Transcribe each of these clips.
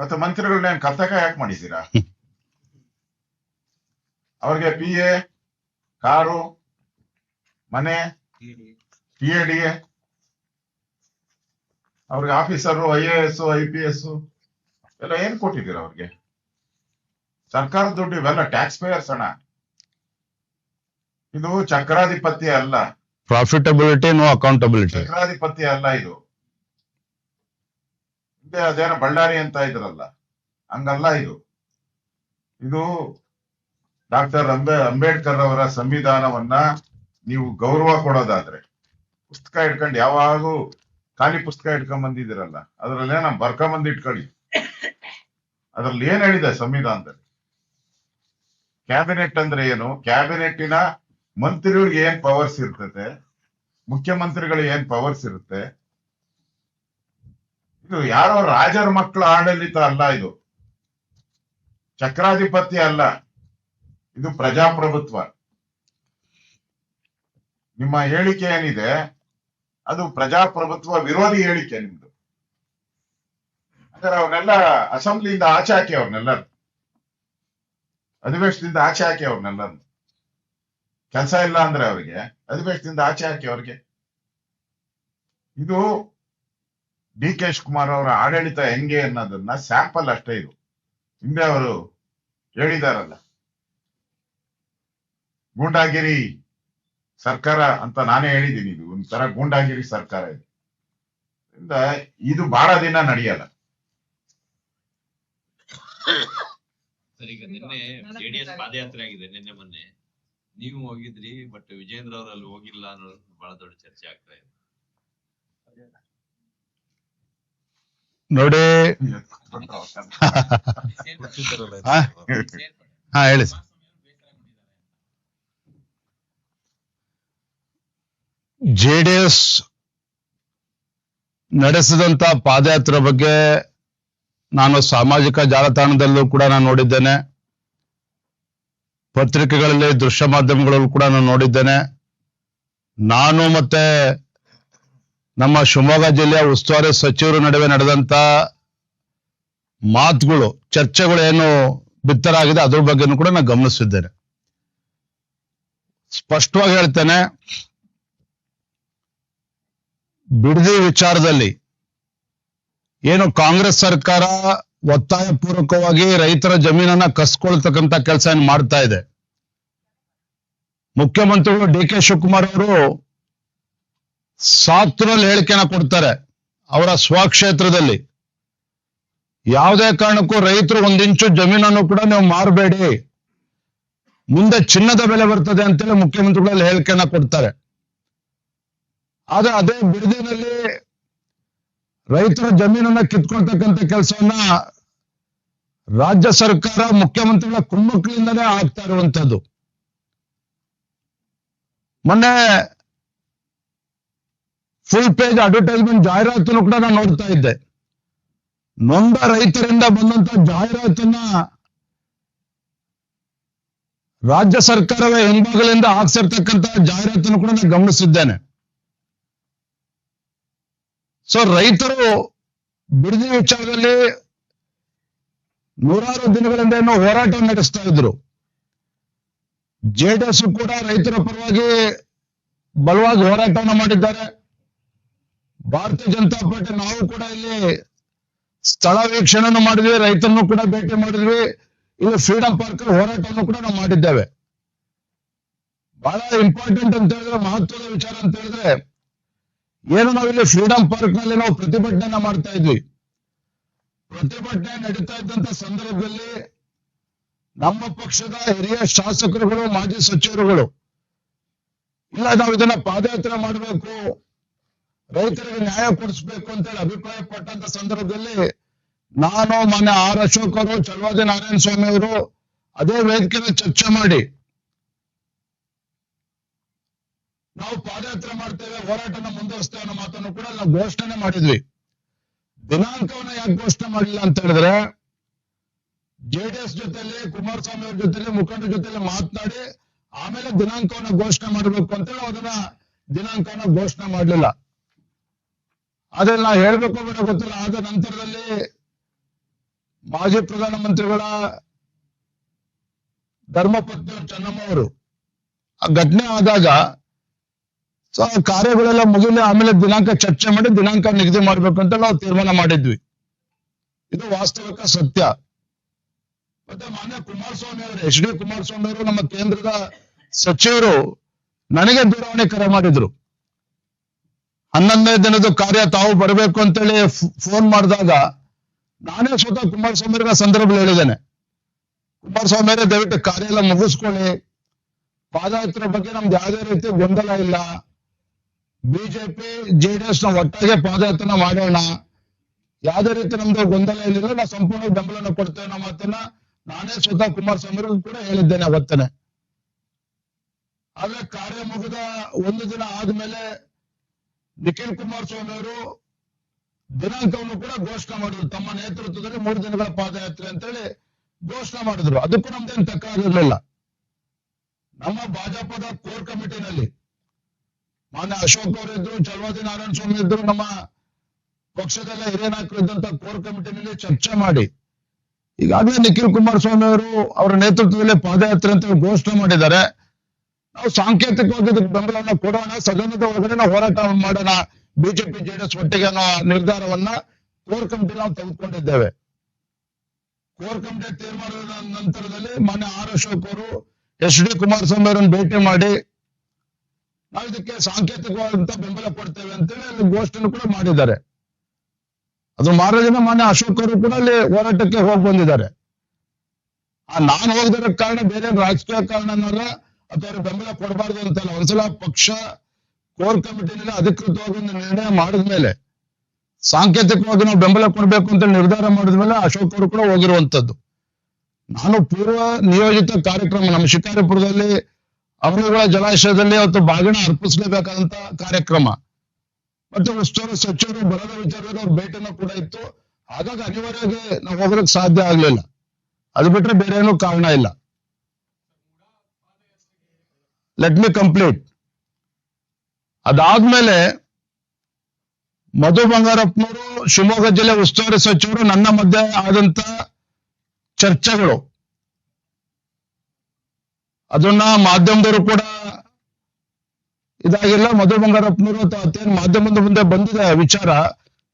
ಮತ್ತೆ ಮಂತ್ರಿಗಳನ್ನ ಕರ್ತಕ ಯಾಕೆ ಮಾಡಿದ್ದೀರಾ? ಅವ್ರಿಗೆ PA, ಕಾರು, ಮನೆ, TAD, ಅವ್ರಿಗೆ ಆಫೀಸರು, IAS, IPS ಎಲ್ಲ ಏನ್ ಕೊಟ್ಟಿದ್ದೀರಾ ಅವ್ರಿಗೆ? ಸರ್ಕಾರದ ದುಡ್ಡು ಇವೆಲ್ಲ ಟ್ಯಾಕ್ಸ್ ಪೇಯರ್ಸ್ ಹಣ. ಇದು ಚಕ್ರಾಧಿಪತ್ಯ ಅಲ್ಲ, ಪ್ರಾಫಿಟಬಿಲಿಟಿ ನೋ ಅಕೌಂಟಬಿಲಿಟಿ. ಚಕ್ರಾಧಿಪತ್ಯ ಅಲ್ಲ ಇದು. ಅದೇನೋ ಬಳ್ಳಾರಿ ಅಂತ ಇದ್ರಲ್ಲ, ಹಂಗಲ್ಲ ಇದು. ಇದು ಡಾಕ್ಟರ್ ಅಂಬೇಡ್ಕರ್ ಅವರ ಸಂವಿಧಾನವನ್ನ ನೀವು ಗೌರವ ಕೊಡೋದಾದ್ರೆ, ಪುಸ್ತಕ ಇಟ್ಕೊಂಡು ಯಾವಾಗೂ ಖಾಲಿ ಪುಸ್ತಕ ಇಟ್ಕೊಂಡ್ ಬಂದಿದ್ದೀರಲ್ಲ, ಅದ್ರಲ್ಲೇ ನಾವು ಬರ್ಕೊಂಬಂದು ಇಟ್ಕೊಳ್ಳಿ. ಅದ್ರಲ್ಲಿ ಏನ್ ಹೇಳಿದೆ ಸಂವಿಧಾನದಲ್ಲಿ? ಕ್ಯಾಬಿನೆಟ್ ಅಂದ್ರೆ ಏನು, ಕ್ಯಾಬಿನೆಟ್ಟಿನ ಮಂತ್ರಿಗಳಿಗೆ ಏನ್ ಪವರ್ಸ್ ಇರ್ತದೆ, ಮುಖ್ಯಮಂತ್ರಿಗಳಿಗೆ ಏನ್ ಪವರ್ಸ್ ಇರುತ್ತೆ. ಇದು ಯಾರೋ ರಾಜರ ಮಕ್ಕಳ ಆಡಳಿತ ಅಲ್ಲ, ಇದು ಚಕ್ರಾಧಿಪತ್ಯ ಅಲ್ಲ, ಇದು ಪ್ರಜಾಪ್ರಭುತ್ವ. ನಿಮ್ಮ ಹೇಳಿಕೆ ಏನಿದೆ ಅದು ಪ್ರಜಾಪ್ರಭುತ್ವ ವಿರೋಧಿ ಹೇಳಿಕೆ ನಿಮ್ದು. ಅಂದ್ರೆ ಅವ್ರನ್ನೆಲ್ಲ ಅಸೆಂಬ್ಲಿಯಿಂದ ಆಚೆ ಹಾಕಿ, ಅವ್ರನ್ನೆಲ್ಲರೂ ಅಧಿವೇಶನದಿಂದ ಆಚೆ ಹಾಕಿ, ಅವ್ರನ್ನೆಲ್ಲರೂ ಕೆಲಸ ಇಲ್ಲ ಅಂದ್ರೆ ಅವ್ರಿಗೆ ಅಧಿವೇಶನದಿಂದ ಆಚೆ ಹಾಕಿ ಅವ್ರಿಗೆ. ಇದು DK ಶಿವಕುಮಾರ್ ಅವರ ಆಡಳಿತ ಹೆಂಗೆ ಅನ್ನೋದನ್ನ ಸ್ಯಾಂಪಲ್ ಅಷ್ಟೇ ಇದು. ಹಿಂದೆ ಅವರು ಹೇಳಿದಾರಲ್ಲ, ಗೂಂಡಾಗಿರಿ ಸರ್ಕಾರ ಅಂತ ನಾನೇ ಹೇಳಿದ್ದೀನಿ. ಇದು ಒಂಥರ ಗೂಂಡಾಗಿರಿ ಸರ್ಕಾರ ಇದು. ಇದು ಬಹಳ ದಿನ ನಡೆಯಲ್ಲ. ಸರ್, ಈಗ ನಿನ್ನೆ JDS ಪಾದಯಾತ್ರೆ ಆಗಿದೆ, ನಿನ್ನೆ ಮೊನ್ನೆ ನೀವು ಹೋಗಿದ್ರಿ, ಬಟ್ ವಿಜೇಂದ್ರ ಅವರಲ್ಲಿ ಹೋಗಿಲ್ಲ ಅನ್ನೋದು ಬಹಳ ದೊಡ್ಡ ಚರ್ಚೆ ಆಗ್ತಾ ಇದೆ. ನೋಡಿ, ಹಾ ಹೇಳಿ ಸರ್. JDS ನಡೆಸಿದಂತ ಪಾದಯಾತ್ರೆ ಬಗ್ಗೆ ನಾನು ಸಾಮಾಜಿಕ ಜಾಲತಾಣದಲ್ಲೂ ಕೂಡ ನಾನು ನೋಡಿದ್ದೇನೆ, ಪತ್ರಿಕೆಗಳಲ್ಲಿ, ದೃಶ್ಯ ಮಾಧ್ಯಮಗಳಲ್ಲೂ ಕೂಡ ನಾನು ನೋಡಿದ್ದೇನೆ. ನಾನು ಮತ್ತೆ ನಮ್ಮ ಶಿವಮೊಗ್ಗ ಜಿಲ್ಲೆಯ ಉಸ್ತುವಾರಿ ಸಚಿವರು ನಡುವೆ ನಡೆದಂತ ಮಾತುಗಳು, ಚರ್ಚೆಗಳು ಏನು ಬಿತ್ತರಾಗಿದೆ ಅದ್ರ ಬಗ್ಗೆನೂ ಕೂಡ ನಾನು ಗಮನಿಸಿದ್ದೇನೆ. ಸ್ಪಷ್ಟವಾಗಿ ಹೇಳ್ತೇನೆ, ಬಿಡದಿ ವಿಚಾರದಲ್ಲಿ ಏನು ಕಾಂಗ್ರೆಸ್ ಸರ್ಕಾರ ಒತ್ತಾಯ ಪೂರ್ವಕವಾಗಿ ರೈತರ ಜಮೀನನ್ನ ಕಸ್ಕೊಳ್ತಕ್ಕಂತ ಕೆಲಸ ಏನು ಮಾಡ್ತಾ ಇದೆ, ಮುಖ್ಯಮಂತ್ರಿಗಳು DK ಶಿವಕುಮಾರ್ ಅವರು ಸಾತ್ರಲ್ಲಿ ಹೇಳಿಕೆನ ಕೊಡ್ತಾರೆ. ಅವರ ಸ್ವಕ್ಷೇತ್ರದಲ್ಲಿ ಯಾವುದೇ ಕಾರಣಕ್ಕೂ ರೈತರು 1 ಇಂಚು ಜಮೀನನ್ನು ಕೂಡ ನೀವು ಮಾರಬೇಡಿ, ಮುಂದೆ ಚಿನ್ನದ ಬೆಲೆ ಬರ್ತದೆ ಅಂತೇಳಿ ಮುಖ್ಯಮಂತ್ರಿಗಳಲ್ಲಿ ಹೇಳಿಕೆನ ಕೊಡ್ತಾರೆ. ಆದ್ರೆ ಅದೇ ಬಿಡದಿನಲ್ಲಿ ರೈತರ ಜಮೀನನ್ನ ಕಿತ್ಕೊಳ್ತಕ್ಕಂಥ ಕೆಲಸವನ್ನ ರಾಜ್ಯ ಸರ್ಕಾರ ಮುಖ್ಯಮಂತ್ರಿಗಳ ಕುಮ್ಮಕ್ಕಳಿಂದಲೇ ಆಗ್ತಾ ಇರುವಂತದ್ದು. ಮೊನ್ನೆ ಫುಲ್ ಪೇಜ್ ಅಡ್ವರ್ಟೈಸ್ಮೆಂಟ್ ಜಾಹೀರಾತನ್ನು ಕೂಡ ನಾನು ನೋಡ್ತಾ ಇದ್ದೆ. ನೊಂದ ರೈತರಿಂದ ಬಂದಂತ ಜಾಹೀರಾತನ್ನ ರಾಜ್ಯ ಸರ್ಕಾರವೇ ಹಿಂಭಾಗಲಿಂದ ಹಾಕ್ಸಿರ್ತಕ್ಕಂಥ ಜಾಹೀರಾತನ್ನು ಕೂಡ ನಾನು ಗಮನಿಸಿದ್ದೇನೆ. ಸೊ ರೈತರು ಬಿಡದಿ ವಿಚಾರದಲ್ಲಿ ನೂರಾರು ದಿನಗಳಿಂದ ಏನೋ ಹೋರಾಟ ನಡೆಸ್ತಾ ಇದ್ರು. JDS ಕೂಡ ರೈತರ ಪರವಾಗಿ ಬಲವಾಗಿ ಹೋರಾಟವನ್ನು ಮಾಡಿದ್ದಾರೆ. ಭಾರತೀಯ ಜನತಾ ಪಾರ್ಟಿ ನಾವು ಕೂಡ ಇಲ್ಲಿ ಸ್ಥಳ ವೀಕ್ಷಣೆಯನ್ನು ಮಾಡಿದ್ವಿ, ರೈತರನ್ನು ಕೂಡ ಭೇಟಿ ಮಾಡಿದ್ವಿ, ಇಲ್ಲಿ ಫ್ರೀಡಂ ಪಾರ್ಕ್ ಹೋರಾಟವನ್ನು ಕೂಡ ನಾವು ಮಾಡಿದ್ದೇವೆ. ಬಹಳ ಇಂಪಾರ್ಟೆಂಟ್ ಅಂತ ಹೇಳಿದ್ರೆ, ಮಹತ್ವದ ವಿಚಾರ ಅಂತ ಹೇಳಿದ್ರೆ, ಏನು ನಾವಿಲ್ಲಿ ಫ್ರೀಡಂ ಪಾರ್ಕ್ ನಲ್ಲಿ ನಾವು ಪ್ರತಿಭಟನೆ ಮಾಡ್ತಾ ಇದ್ವಿ. ಪ್ರತಿಭಟನೆ ನಡೀತಾ ಇದ್ದಂತ ಸಂದರ್ಭದಲ್ಲಿ ನಮ್ಮ ಪಕ್ಷದ ಹಿರಿಯ ಶಾಸಕರುಗಳು, ಮಾಜಿ ಸಚಿವರುಗಳು, ಇಲ್ಲ ನಾವು ಇದನ್ನ ಪಾದಯಾತ್ರೆ ಮಾಡಬೇಕು, ರೈತರಿಗೆ ನ್ಯಾಯ ಕೊಡಿಸ್ಬೇಕು ಅಂತೇಳಿ ಅಭಿಪ್ರಾಯ ಪಟ್ಟಂತ ಸಂದರ್ಭದಲ್ಲಿ ನಾನು, ಮಾನ್ಯ ಆರ್ ಅಶೋಕ್ ಅವರು, ಚಲವಾದಿ ನಾರಾಯಣ ಸ್ವಾಮಿ ಅವರು ಅದೇ ವೇದಿಕೆಯಲ್ಲಿ ಚರ್ಚೆ ಮಾಡಿ ನಾವು ಪಾದಯಾತ್ರೆ ಮಾಡ್ತೇವೆ, ಹೋರಾಟನ ಮುಂದುವರಿಸ್ತೇವೆ ಅನ್ನೋ ಮಾತನ್ನು ಕೂಡ ನಾವು ಘೋಷಣೆ ಮಾಡಿದ್ವಿ. ದಿನಾಂಕವನ್ನ ಯಾಕೆ ಘೋಷಣೆ ಮಾಡಿಲ್ಲ ಅಂತ ಹೇಳಿದ್ರೆ, JDS ಜೊತೆಲಿ, ಕುಮಾರಸ್ವಾಮಿ ಅವ್ರ ಜೊತೆಲಿ, ಮುಖಂಡರ ಜೊತೆಲಿ ಮಾತನಾಡಿ ಆಮೇಲೆ ದಿನಾಂಕವನ್ನ ಘೋಷಣೆ ಮಾಡಬೇಕು ಅಂತೇಳಿ ಅದನ್ನ ದಿನಾಂಕವನ್ನ ಘೋಷಣೆ ಮಾಡಲಿಲ್ಲ. ಅದ್ರಲ್ಲಿ ನಾ ಹೇಳ್ಬೇಕು ಬೇಡ ಗೊತ್ತಿಲ್ಲ. ಆದ ನಂತರದಲ್ಲಿ ಮಾಜಿ ಪ್ರಧಾನಮಂತ್ರಿಗಳ ಧರ್ಮಪತ್ನಿ ಚೆನ್ನಮ್ಮ ಅವರು ಆ ಘಟನೆ ಆದಾಗ ಸೊ ಕಾರ್ಯಗಳೆಲ್ಲ ಮುಗಿಲಿ, ಆಮೇಲೆ ದಿನಾಂಕ ಚರ್ಚೆ ಮಾಡಿ ದಿನಾಂಕ ನಿಗದಿ ಮಾಡ್ಬೇಕು ಅಂತ ನಾವು ತೀರ್ಮಾನ ಮಾಡಿದ್ವಿ. ಇದು ವಾಸ್ತವಿಕ ಸತ್ಯ. ಮತ್ತೆ ಮಾನ್ಯ ಕುಮಾರಸ್ವಾಮಿ ಅವರು, ಎಚ್ ಡಿ ಕುಮಾರಸ್ವಾಮಿ ಅವರು, ನಮ್ಮ ಕೇಂದ್ರದ ಸಚಿವರು ನನಗೆ ದೂರವಾಣಿ ಕರೆ ಮಾಡಿದ್ರು. 11ನೇ ದಿನದ ಕಾರ್ಯ ತಾವು ಬರಬೇಕು ಅಂತೇಳಿ ಫೋನ್ ಮಾಡಿದಾಗ ನಾನೇ ಸ್ವತಃ ಕುಮಾರಸ್ವಾಮಿ ಅವರಿಗೆ ಸಂದರ್ಭದಲ್ಲಿ ಹೇಳಿದ್ದೇನೆ, ಕುಮಾರಸ್ವಾಮಿ ಅವರೇ ದಯವಿಟ್ಟು ಕಾರ್ಯ ಎಲ್ಲ ಮುಗಿಸ್ಕೊಳ್ಳಿ, ಪಾದಯಾತ್ರೆ ಬಗ್ಗೆ ನಮ್ದು ಯಾವುದೇ ರೀತಿ ಗೊಂದಲ ಇಲ್ಲ, ಬಿಜೆಪಿ ಜೆಡಿಎಸ್ ನ ಒಟ್ಟಾಗೆ ಪಾದಯಾತ್ರೆ ಮಾಡೋಣ, ಯಾವುದೇ ರೀತಿ ನಮ್ದು ಗೊಂದಲ ಏನಿಲ್ಲ, ನಾವು ಸಂಪೂರ್ಣ ಬೆಂಬಲನ ಕೊಡ್ತೇವೆ ಅನ್ನೋ ಮಾತನ್ನ ನಾನೇ ಸ್ವತಃ ಕುಮಾರಸ್ವಾಮಿ ಅವರು ಕೂಡ ಹೇಳಿದ್ದೇನೆ ಅವತ್ತನೆ. ಆದ್ರೆ ಕಾರ್ಯ ಮುಗಿದ ಒಂದು ದಿನ ಆದ್ಮೇಲೆ ನಿಖಿಲ್ ಕುಮಾರಸ್ವಾಮಿ ಅವರು ದಿನಾಂಕವನ್ನು ಕೂಡ ಘೋಷಣೆ ಮಾಡಿದ್ರು. ತಮ್ಮ ನೇತೃತ್ವದಲ್ಲಿ 3 ದಿನಗಳ ಪಾದಯಾತ್ರೆ ಅಂತೇಳಿ ಘೋಷಣೆ ಮಾಡಿದ್ರು. ಅದಕ್ಕೂ ನಮ್ದೇನು ತಕ್ಕಾಗಿರ್ಲಿಲ್ಲ. ನಮ್ಮ ಭಾಜಪದ ಕೋರ್ ಕಮಿಟಿನಲ್ಲಿ ಮಾನ್ಯ ಅಶೋಕ್ ಅವರು ಇದ್ರು, ಚಲವಾದಿ ನಾರಾಯಣ ಸ್ವಾಮಿ ಇದ್ರು, ನಮ್ಮ ಪಕ್ಷದಲ್ಲ ಹಿರಿಯ ನಾಯಕರು ಇದ್ದಂತ ಕೋರ್ ಕಮಿಟಿನಲ್ಲಿ ಚರ್ಚೆ ಮಾಡಿ ಈಗಾಗಲೇ ನಿಖಿಲ್ ಕುಮಾರಸ್ವಾಮಿ ಅವರು ಅವರ ನೇತೃತ್ವದಲ್ಲಿ ಪಾದಯಾತ್ರೆ ಅಂತ ಘೋಷಣೆ ಮಾಡಿದ್ದಾರೆ. ನಾವು ಸಾಂಕೇತಿಕವಾಗಿ ಇದಕ್ಕೆ ಬೆಂಬಲವನ್ನು ಕೊಡೋಣ, ಸದನದ ಒಳಗಡೆ ನಾವು ಹೋರಾಟ ಮಾಡೋಣ, ಬಿಜೆಪಿ ಜೆಡಿಎಸ್ ಒಟ್ಟಿಗೆ ಅನ್ನೋ ನಿರ್ಧಾರವನ್ನ ಕೋರ್ ಕಮಿಟಿ ನಾವು ತೆಗೆದುಕೊಂಡಿದ್ದೇವೆ. ಕೋರ್ ಕಮಿಟಿ ತೀರ್ಮಾನದ ನಂತರದಲ್ಲಿ ಮಾನ್ಯ ಆರ್ ಅಶೋಕ್ ಅವರು ಎಚ್ ಡಿ ಕುಮಾರಸ್ವಾಮಿ ಅವರನ್ನು ಭೇಟಿ ಮಾಡಿ ನಾವು ಇದಕ್ಕೆ ಸಾಂಕೇತಿಕವಾದಂತ ಬೆಂಬಲ ಕೊಡ್ತೇವೆ ಅಂತೇಳಿ ಅಲ್ಲಿ ಘೋಷಣೆ ಕೂಡ ಮಾಡಿದ್ದಾರೆ. ಅದು ಮಾರದಿನ ಮಾನ್ಯ ಅಶೋಕ್ ಅವರು ಕೂಡ ಅಲ್ಲಿ ಹೋರಾಟಕ್ಕೆ ಹೋಗಿ ಬಂದಿದ್ದಾರೆ. ನಾನು ಹೋಗದಿರೋ ಕಾರಣ ಬೇರೆ ರಾಜಕೀಯ ಕಾರಣನಲ್ಲ ಅಥವಾ ಅವ್ರಿಗೆ ಬೆಂಬಲ ಕೊಡಬಾರ್ದು ಅಂತಲ್ಲ. ಒಂದ್ಸಲ ಪಕ್ಷ ಕೋರ್ ಕಮಿಟಿನಲ್ಲಿ ಅಧಿಕೃತವಾಗಿ ಒಂದು ನಿರ್ಣಯ ಮಾಡಿದ್ಮೇಲೆ, ಸಾಂಕೇತಿಕವಾಗಿ ನಾವು ಬೆಂಬಲ ಕೊಡಬೇಕು ಅಂತ ನಿರ್ಧಾರ ಮಾಡಿದ್ಮೇಲೆ ಅಶೋಕ್ ಅವರು ಕೂಡ ಹೋಗಿರುವಂತದ್ದು. ನಾನು ಪೂರ್ವ ನಿಯೋಜಿತ ಕಾರ್ಯಕ್ರಮ ನಮ್ಮ ಶಿಕಾರಿಪುರದಲ್ಲಿ ಅವರುಗಳ ಜಲಾಶಯದಲ್ಲಿ ಅವತ್ತು ಬಾಗಿಣ ಅರ್ಪಿಸಲೇಬೇಕಾದಂತ ಕಾರ್ಯಕ್ರಮ ಮತ್ತೆ ಉಸ್ತುವಾರಿ ಸಚಿವರು ಬರದ ವಿಚಾರದಲ್ಲಿ ಅವ್ರ ಭೇಟಿನೂ ಕೂಡ ಇತ್ತು. ಹಾಗಾಗಿ ಅನಿವಾರ್ಯವಾಗಿ ನಾವು ಹೋಗೋದಕ್ಕೆ ಸಾಧ್ಯ ಆಗ್ಲಿಲ್ಲ. ಅದು ಬಿಟ್ರೆ ಬೇರೆ ಏನೂ ಕಾರಣ ಇಲ್ಲ. Let me complete. ಅದಾದ್ಮೇಲೆ ಮಧು ಬಂಗಾರಪ್ಪನವರು ಶಿವಮೊಗ್ಗ ಜಿಲ್ಲೆ ಉಸ್ತುವಾರಿ ಸಚಿವರು ನನ್ನ ಮಧ್ಯೆ ಆದಂತ ಚರ್ಚೆಗಳು, ಅದನ್ನ ಮಾಧ್ಯಮದವರು ಕೂಡ ಇದಾಗಿಲ್ಲ. ಮಧು ಬಂಗಾರಪ್ಪನವರು ಅತ್ತೇನು ಮಾಧ್ಯಮದ ಮುಂದೆ ಬಂದಿದೆ ವಿಚಾರ,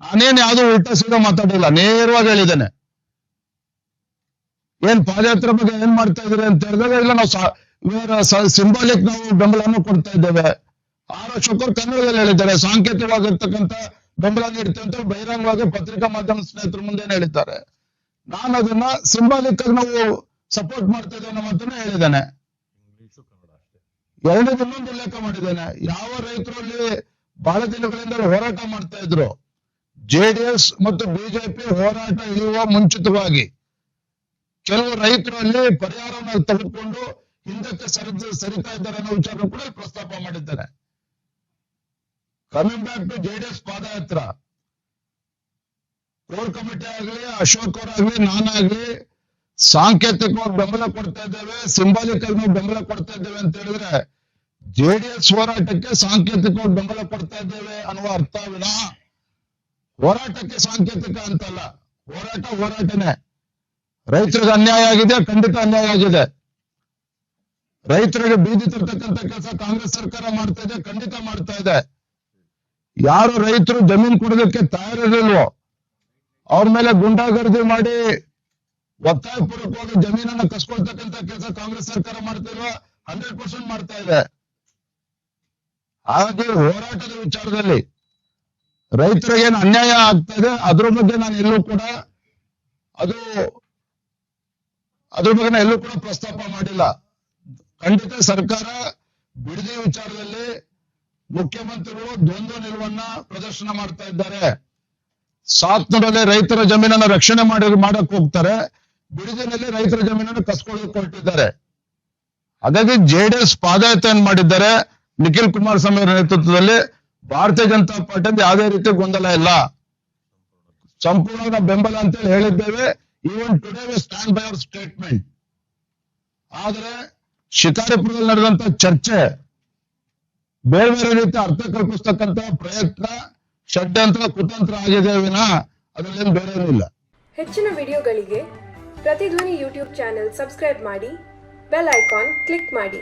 ನಾನೇನ್ ಯಾವ್ದು ಉಲ್ಟಾ ಸೀದಾ ಮಾತಾಡಿಲ್ಲ, ನೇರವಾಗಿ ಹೇಳಿದ್ದೇನೆ. ಏನ್ ಪಾದಯಾತ್ರೆ ಬಗ್ಗೆ ಏನ್ ಮಾಡ್ತಾ ಇದ್ದೀರಿ ಅಂತ ಹೇಳಿದಾಗ, ಇಲ್ಲ ನಾವು ಸಿಂಬಾಲಿಕ್ ನಾವು ಬೆಂಬಲವನ್ನು ಕೊಡ್ತಾ ಇದ್ದೇವೆ. ಆರ್ ಅಶೋಕ್ ಅವರು ಕನ್ನಡದಲ್ಲಿ ಹೇಳಿದ್ದಾರೆ, ಸಾಂಕೇತಿಕವಾಗಿರ್ತಕ್ಕಂಥ ಬೆಂಬಲ ನೀಡ್ತೇವೆ ಅಂತ ಬಹಿರಂಗವಾಗಿ ಪತ್ರಿಕಾ ಮಾಧ್ಯಮ ಸ್ನೇಹಿತರ ಮುಂದೆ ಹೇಳಿದ್ದಾರೆ. ನಾನು ಅದನ್ನ ಸಿಂಬಾಲಿಕ್ ಆಗಿ ನಾವು ಸಪೋರ್ಟ್ ಮಾಡ್ತಾ ಇದ್ದೇವೆ ಅನ್ನೋ ಮಾತನ್ನ ಹೇಳಿದ್ದೇನೆ. ಎರಡನೇದು ಇನ್ನೊಂದು ಉಲ್ಲೇಖ ಮಾಡಿದ್ದೇನೆ, ಯಾವ ರೈತರಲ್ಲಿ ಬಹಳ ದಿನಗಳಿಂದ ಹೋರಾಟ ಮಾಡ್ತಾ ಇದ್ರು, ಜೆಡಿಎಸ್ ಮತ್ತು ಬಿಜೆಪಿ ಹೋರಾಟ ಇಳಿಯುವ ಮುಂಚಿತವಾಗಿ ಕೆಲವು ರೈತರಲ್ಲಿ ಪರಿಹಾರವನ್ನು ತೆಗೆದುಕೊಂಡು ಹಿಂದಕ್ಕೆ ಸರಿತಾ ಇದ್ದಾರೆ ಅನ್ನೋ ವಿಚಾರ ಕೂಡ ಪ್ರಸ್ತಾಪ ಮಾಡಿದ್ದೇನೆ. Coming back to JDS padayatra, core committee ಆಗಲಿ, ಅಶೋಕ್ ಅವರಾಗ್ಲಿ, ನಾನಾಗ್ಲಿ ಸಾಂಕೇತಿಕವಾಗಿ ಬೆಂಬಲ ಕೊಡ್ತಾ ಇದ್ದೇವೆ, ಸಿಂಬಾಲಿಕ್ ಆಗಿ ನಾವು ಬೆಂಬಲ ಕೊಡ್ತಾ ಇದ್ದೇವೆ ಅಂತ ಹೇಳಿದ್ರೆ ಜೆಡಿಎಸ್ ಹೋರಾಟಕ್ಕೆ ಸಾಂಕೇತಿಕವಾಗಿ ಬೆಂಬಲ ಕೊಡ್ತಾ ಇದ್ದೇವೆ ಅನ್ನುವ ಅರ್ಥ ವಿನಃ ಹೋರಾಟಕ್ಕೆ ಸಾಂಕೇತಿಕ ಅಂತಲ್ಲ. ಹೋರಾಟನೇ. ರೈತರಿಗೆ ಅನ್ಯಾಯ ಆಗಿದೆ, ಖಂಡಿತ ಅನ್ಯಾಯ ಆಗಿದೆ. ರೈತರಿಗೆ ಬೀದಿ ತರ್ತಕ್ಕಂಥ ಕೆಲಸ ಕಾಂಗ್ರೆಸ್ ಸರ್ಕಾರ ಮಾಡ್ತಾ ಇದೆ, ಖಂಡಿತ ಮಾಡ್ತಾ ಇದೆ. ಯಾರು ರೈತರು ಜಮೀನು ಕೊಡೋದಕ್ಕೆ ತಯಾರಿರಲಿಲ್ವೋ ಅವ್ರ ಮೇಲೆ ಗುಂಡಾಗರ್ದಿ ಮಾಡಿ ಒತ್ತಾಯಪೂರ್ವಕವಾಗಿ ಜಮೀನನ್ನ ಕಸ್ಕೊಳ್ತಕ್ಕಂಥ ಕೆಲಸ ಕಾಂಗ್ರೆಸ್ ಸರ್ಕಾರ ಮಾಡ್ತಿಲ್ವಾ? 100% ಮಾಡ್ತಾ ಇದೆ. ಹಾಗೆ ಹೋರಾಟದ ವಿಚಾರದಲ್ಲಿ ರೈತರಿಗೆ ಏನು ಅನ್ಯಾಯ ಆಗ್ತಾ ಇದೆ ಅದ್ರ ಬಗ್ಗೆ ನಾನು ಎಲ್ಲೂ ಕೂಡ ಅದ್ರ ಬಗ್ಗೆ ನಾನು ಎಲ್ಲೂ ಕೂಡ ಪ್ರಸ್ತಾಪ ಮಾಡಿಲ್ಲ. ಖಂಡಿತ ಸರ್ಕಾರ ಬಿಡದಿ ವಿಚಾರದಲ್ಲಿ ಮುಖ್ಯಮಂತ್ರಿಗಳು ದ್ವಂದ್ವ ನಿಲುವನ್ನ ಪ್ರದರ್ಶನ ಮಾಡ್ತಾ ಇದ್ದಾರೆ. ಸಾತ್ನೂರಲ್ಲಿ ರೈತರ ಜಮೀನನ್ನ ರಕ್ಷಣೆ ಮಾಡಕ್ ಹೋಗ್ತಾರೆ, ಬಿಡದಿನಲ್ಲಿ ರೈತರ ಜಮೀನನ್ನು ಕಸ್ಕೊಳ್ಳೋಕೆ ಹೊರಟಿದ್ದಾರೆ. ಹಾಗಾಗಿ ಜೆಡಿಎಸ್ ಪಾದಯಾತ್ರೆ ಮಾಡಿದ್ದಾರೆ ನಿಖಿಲ್ ಕುಮಾರಸ್ವಾಮಿ ಅವರ ನೇತೃತ್ವದಲ್ಲಿ. ಭಾರತೀಯ ಜನತಾ ಪಾರ್ಟಿಯಿಂದ ಯಾವುದೇ ರೀತಿ ಗೊಂದಲ ಇಲ್ಲ, ಸಂಪೂರ್ಣ ಬೆಂಬಲ ಅಂತ ಹೇಳಿದ್ದೇವೆ. Even today we stand by our statement. ಆದ್ರೆ ಶಿಕಾರಿಪುರದಲ್ಲಿ ನಡೆದಂತ ಚರ್ಚೆ ಬೇರೆ ಬೇರೆ ರೀತಿ ಅರ್ಥ ಕಲ್ಪಿಸ್ತಕ್ಕಂತ ಪ್ರಯತ್ನ, ಷಡ್ಯಂತ್ರ, ಕುತಂತ್ರ ಆಗಿದೆ ವಿನಃ ಅದರಲ್ಲೇನು ಬೇರೆ ಇಲ್ಲ. ಹೆಚ್ಚಿನ ವಿಡಿಯೋಗಳಿಗೆ ಪ್ರತಿಧ್ವನಿ ಯೂಟ್ಯೂಬ್ ಚಾನೆಲ್ ಸಬ್ಸ್ಕ್ರೈಬ್ ಮಾಡಿ, ಬೆಲ್ ಐಕಾನ್ ಕ್ಲಿಕ್ ಮಾಡಿ.